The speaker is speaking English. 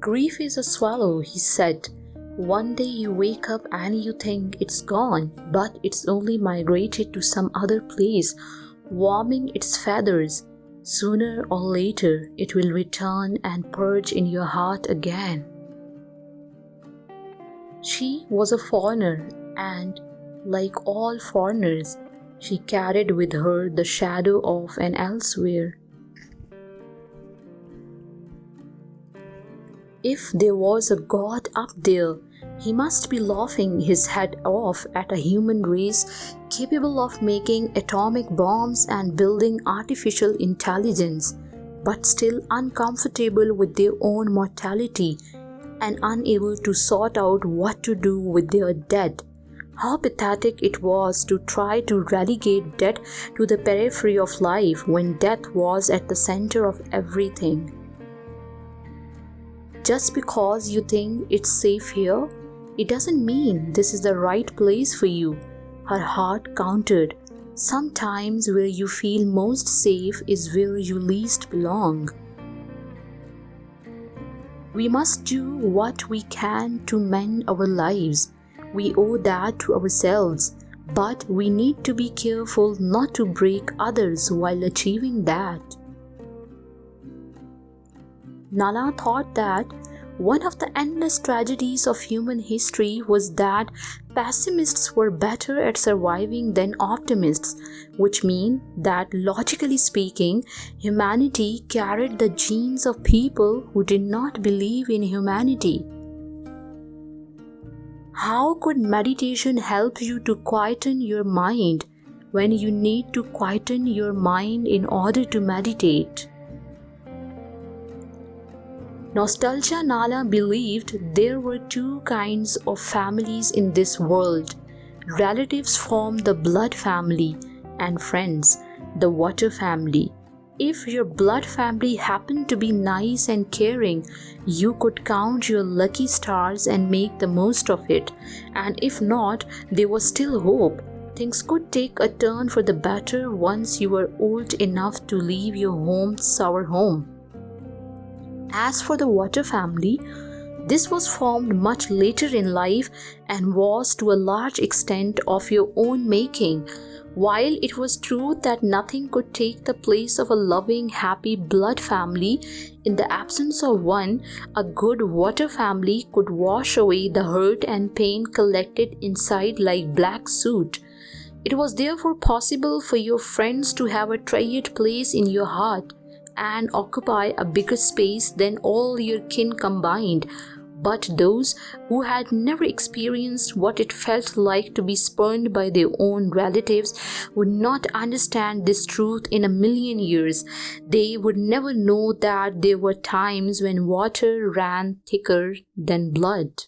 Grief is a swallow, he said. One day you wake up and you think it's gone, but it's only migrated to some other place, warming its feathers. Sooner or later, it will return and perch in your heart again. She was a foreigner, and, like all foreigners, she carried with her the shadow of an elsewhere. If there was a God up there, he must be laughing his head off at a human race capable of making atomic bombs and building artificial intelligence, but still uncomfortable with their own mortality and unable to sort out what to do with their dead. How pathetic it was to try to relegate death to the periphery of life when death was at the center of everything. Just because you think it's safe here, it doesn't mean this is the right place for you, her heart countered. Sometimes where you feel most safe is where you least belong. We must do what we can to mend our lives. We owe that to ourselves, but we need to be careful not to break others while achieving that. Nala thought that one of the endless tragedies of human history was that pessimists were better at surviving than optimists, which means that, logically speaking, humanity carried the genes of people who did not believe in humanity. How could meditation help you to quieten your mind when you need to quieten your mind in order to meditate? Nostalgia Nala believed there were two kinds of families in this world. Relatives from the blood family and friends, the water family. If your blood family happened to be nice and caring, you could count your lucky stars and make the most of it. And if not, there was still hope. Things could take a turn for the better once you were old enough to leave your sour home. As for the water family, this was formed much later in life and was to a large extent of your own making. While it was true that nothing could take the place of a loving, happy blood family, in the absence of one, a good water family could wash away the hurt and pain collected inside like black soot. It was therefore possible for your friends to have a treasured place in your heart and occupy a bigger space than all your kin combined. But those who had never experienced what it felt like to be spurned by their own relatives would not understand this truth in a million years. They would never know that there were times when water ran thicker than blood.